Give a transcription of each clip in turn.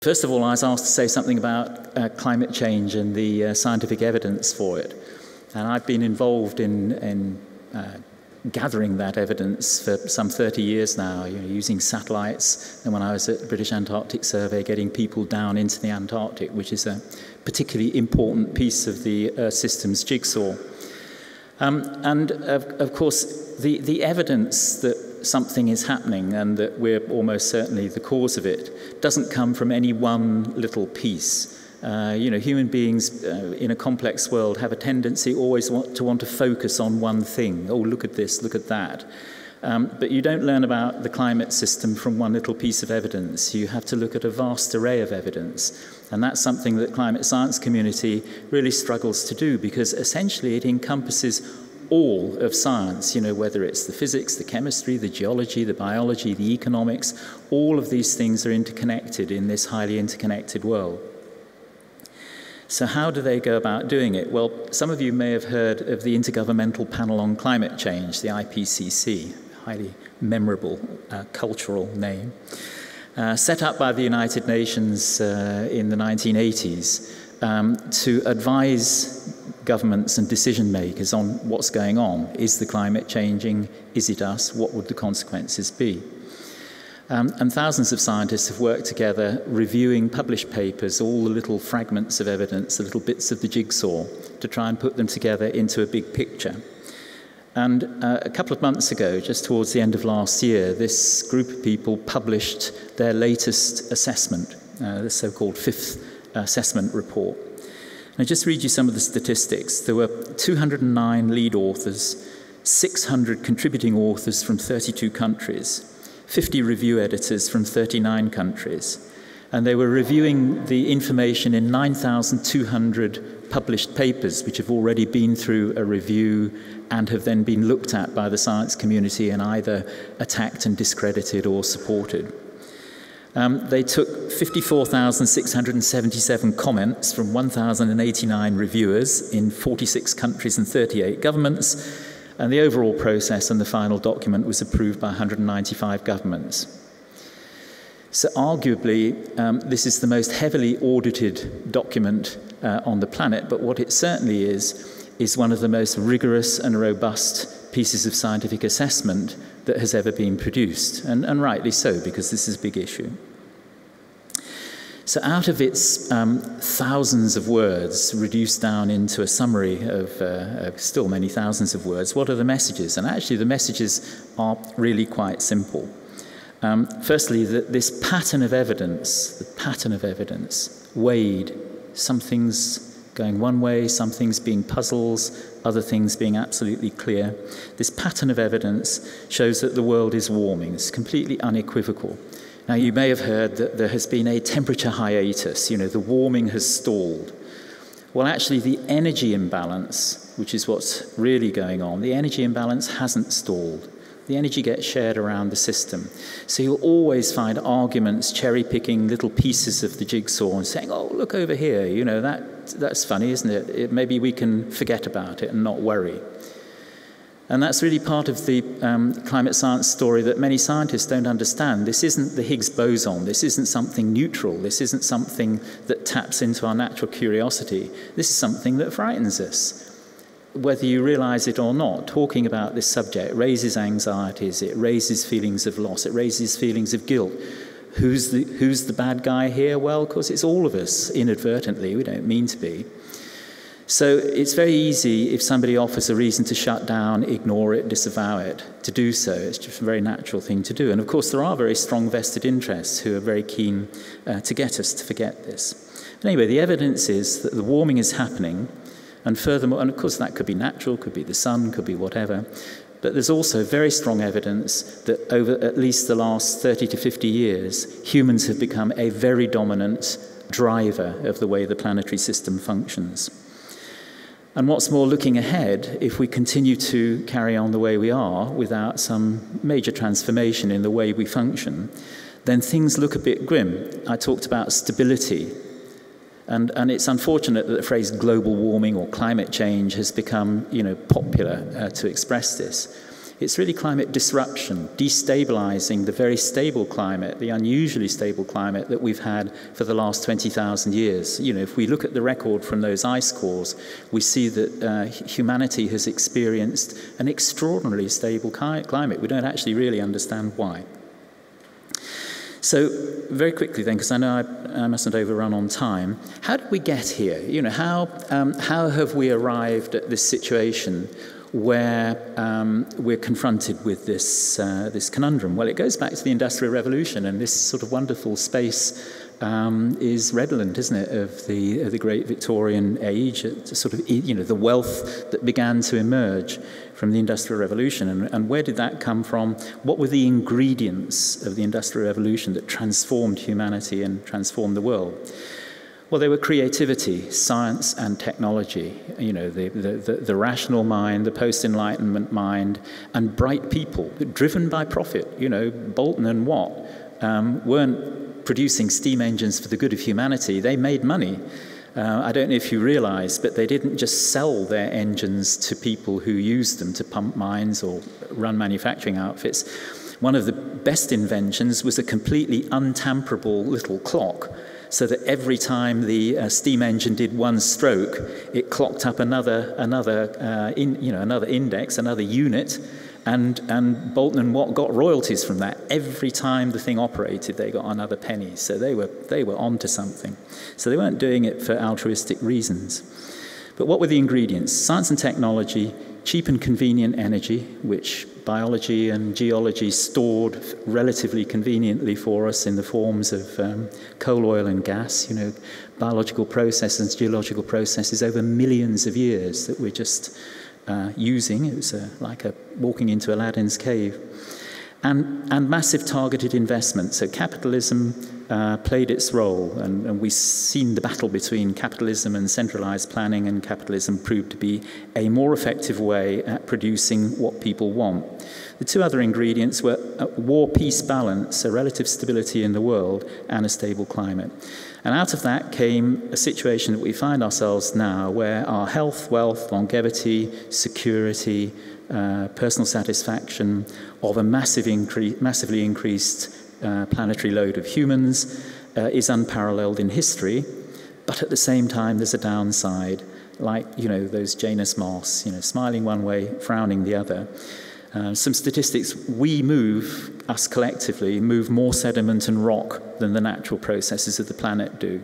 First of all, I was asked to say something about climate change and the scientific evidence for it. And I've been involved in gathering that evidence for some 30 years now, using satellites, and when I was at the British Antarctic Survey, getting people down into the Antarctic, which is a particularly important piece of the Earth system's jigsaw. And of course, the evidence that something is happening and that we're almost certainly the cause of it doesn't come from any one little piece. Human beings in a complex world have a tendency always to want to focus on one thing. Oh, look at this, look at that. But you don't learn about the climate system from one little piece of evidence. You have to look at a vast array of evidence. And that's something that the climate science community really struggles to do, because essentially it encompasses all of science, whether it's the physics, the chemistry, the geology, the biology, the economics. All of these things are interconnected in this highly interconnected world. So how do they go about doing it? Well, some of you may have heard of the Intergovernmental Panel on Climate Change, the IPCC, highly memorable cultural name, set up by the United Nations in the 1980s to advise governments and decision makers on what's going on. Is the climate changing? Is it us? What would the consequences be? And thousands of scientists have worked together reviewing published papers, all the little fragments of evidence, the little bits of the jigsaw, to try and put them together into a big picture. And a couple of months ago, just towards the end of last year, this group of people published their latest assessment, the so-called fifth assessment report. And I'll just read you some of the statistics. There were 209 lead authors, 600 contributing authors from 32 countries, 50 review editors from 39 countries, and they were reviewing the information in 9,200 published papers which have already been through a review and have then been looked at by the science community and either attacked and discredited or supported. They took 54,677 comments from 1,089 reviewers in 46 countries and 38 governments, and the overall process and the final document was approved by 195 governments. So arguably, this is the most heavily audited document on the planet, but what it certainly is one of the most rigorous and robust pieces of scientific assessment that has ever been produced, and rightly so, because this is a big issue. So out of its thousands of words reduced down into a summary of still many thousands of words, what are the messages? And actually the messages are really quite simple. Firstly, that this pattern of evidence, weighed, some things going one way, some things being puzzles, other things being absolutely clear. This pattern of evidence shows that the world is warming. It's completely unequivocal. Now, you may have heard that there has been a temperature hiatus, the warming has stalled. Well, actually, the energy imbalance, which is what's really going on, the energy imbalance hasn't stalled. The energy gets shared around the system. So you'll always find arguments cherry-picking little pieces of the jigsaw and saying, oh, look over here, that's funny, isn't it? Maybe we can forget about it and not worry. And that's really part of the climate science story that many scientists don't understand. This isn't the Higgs boson. This isn't something neutral. This isn't something that taps into our natural curiosity. This is something that frightens us. Whether you realize it or not, talking about this subject raises anxieties, it raises feelings of loss, it raises feelings of guilt. Who's the bad guy here? Well, of course, it's all of us, inadvertently. We don't mean to be. So it's very easy, if somebody offers a reason to shut down, ignore it, disavow it, to do so. It's just a very natural thing to do. And of course, there are very strong vested interests who are very keen to get us to forget this. But anyway, the evidence is that the warming is happening, and furthermore, and of course that could be natural, could be the sun, could be whatever, but there's also very strong evidence that over at least the last 30 to 50 years, humans have become a very dominant driver of the way the planetary system functions. And what's more, looking ahead, if we continue to carry on the way we are without some major transformation in the way we function, then things look a bit grim. I talked about stability. And it's unfortunate that the phrase global warming or climate change has become, popular to express this. It's really climate disruption, destabilizing the very stable climate, the unusually stable climate that we've had for the last 20,000 years. You know, if we look at the record from those ice cores, we see that humanity has experienced an extraordinarily stable climate. We don't actually really understand why. So very quickly then, because I know I mustn't overrun on time, how did we get here? You know, how have we arrived at this situation where we're confronted with this conundrum? Well, it goes back to the Industrial Revolution, and this sort of wonderful space is redolent, isn't it, of the Great Victorian Age, sort of, you know, the wealth that began to emerge from the Industrial Revolution. And where did that come from? What were the ingredients of the Industrial Revolution that transformed humanity and transformed the world? Well, they were creativity, science, and technology. You know, the rational mind, the post-Enlightenment mind, and bright people driven by profit. You know, Bolton and Watt weren't producing steam engines for the good of humanity. They made money. I don't know if you realize, but they didn't just sell their engines to people who used them to pump mines or run manufacturing outfits. One of the best inventions was a completely untamperable little clock, so that every time the steam engine did one stroke, it clocked up another index, another unit, and Bolton and Watt got royalties from that. Every time the thing operated, they got another penny. So they were onto something. So they weren't doing it for altruistic reasons. But what were the ingredients? Science and technology, cheap and convenient energy, which biology and geology stored relatively conveniently for us in the forms of coal, oil, and gas. You know, biological processes, geological processes over millions of years that we're just using. It was like walking into Aladdin's cave. And massive targeted investment. So capitalism played its role, and we've seen the battle between capitalism and centralized planning, and capitalism proved to be a more effective way at producing what people want. The two other ingredients were war-peace balance, a relative stability in the world, and a stable climate. And out of that came a situation that we find ourselves now, where our health, wealth, longevity, security, personal satisfaction of a massively increased planetary load of humans is unparalleled in history. But at the same time, there's a downside, like, you know, those Janus moths, you know, smiling one way, frowning the other. Some statistics: us collectively, move more sediment and rock than the natural processes of the planet do.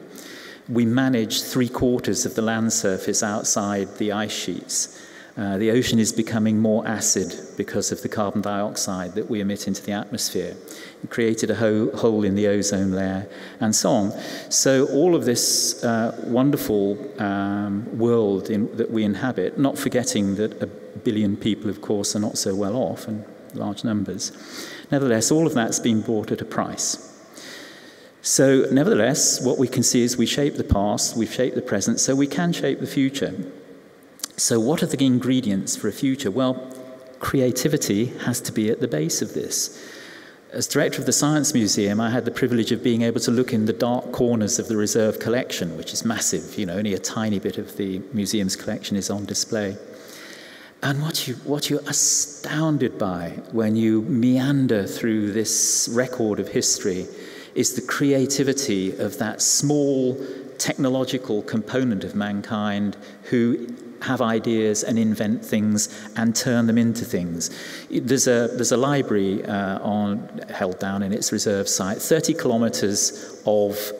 We manage 3/4 of the land surface outside the ice sheets. The ocean is becoming more acid because of the carbon dioxide that we emit into the atmosphere. It created a hole in the ozone layer, and so on. So all of this wonderful world that we inhabit, not forgetting that 1 billion people, of course, are not so well off, and large numbers. Nevertheless, all of that's been bought at a price. So nevertheless, what we can see is we shape the past, we've shaped the present, so we can shape the future. So what are the ingredients for a future? Well, creativity has to be at the base of this. As director of the Science Museum, I had the privilege of being able to look in the dark corners of the reserve collection, which is massive. You know, only a tiny bit of the museum's collection is on display. And what you're astounded by when you meander through this record of history is the creativity of that small technological component of mankind who have ideas and invent things and turn them into things. There's a library held down in its reserve site, 30 kilometers of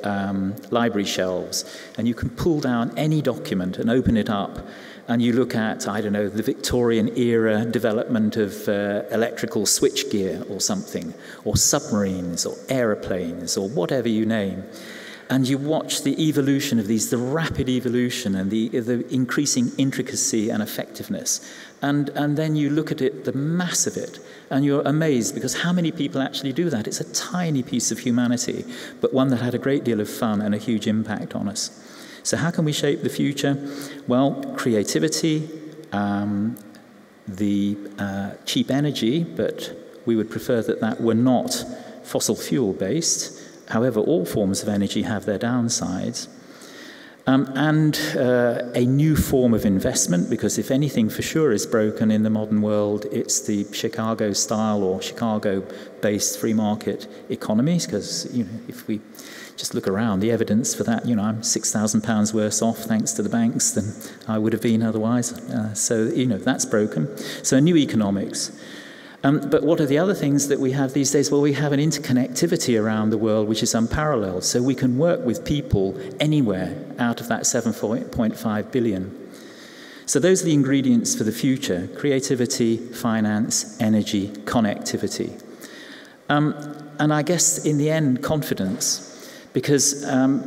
library shelves, and you can pull down any document and open it up, and you look at, I don't know, the Victorian era development of electrical switchgear or something, or submarines or aeroplanes or whatever you name. And you watch the evolution of these, the rapid evolution and the increasing intricacy and effectiveness. And then you look at it, the mass of it, and you're amazed, because how many people actually do that? It's a tiny piece of humanity, but one that had a great deal of fun and a huge impact on us. So how can we shape the future? Well, creativity, the cheap energy, but we would prefer that were not fossil fuel based. However, all forms of energy have their downsides. And a new form of investment, because if anything for sure is broken in the modern world, it's the Chicago-style or Chicago-based free market economies, because if we just look around, the evidence for that, I'm £6,000 worse off thanks to the banks than I would have been otherwise. So that's broken. So a new economics. But what are the other things that we have these days? Well, we have an interconnectivity around the world which is unparalleled. So we can work with people anywhere out of that 7.5 billion. So those are the ingredients for the future: creativity, finance, energy, connectivity. And I guess in the end, confidence. Because Ali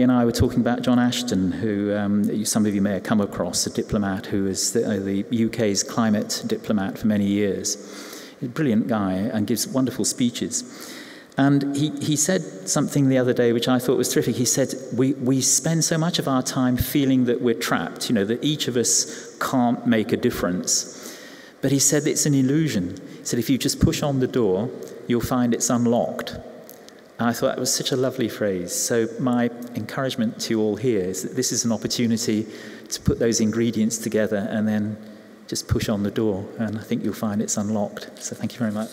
and I were talking about John Ashton, who some of you may have come across, a diplomat who is the UK's climate diplomat for many years. He's a brilliant guy and gives wonderful speeches. And he said something the other day which I thought was terrific. He said, we spend so much of our time feeling that we're trapped, that each of us can't make a difference. But he said it's an illusion. He said if you just push on the door, you'll find it's unlocked. I thought that was such a lovely phrase. So my encouragement to you all here is that this is an opportunity to put those ingredients together and then just push on the door, and I think you'll find it's unlocked. So thank you very much.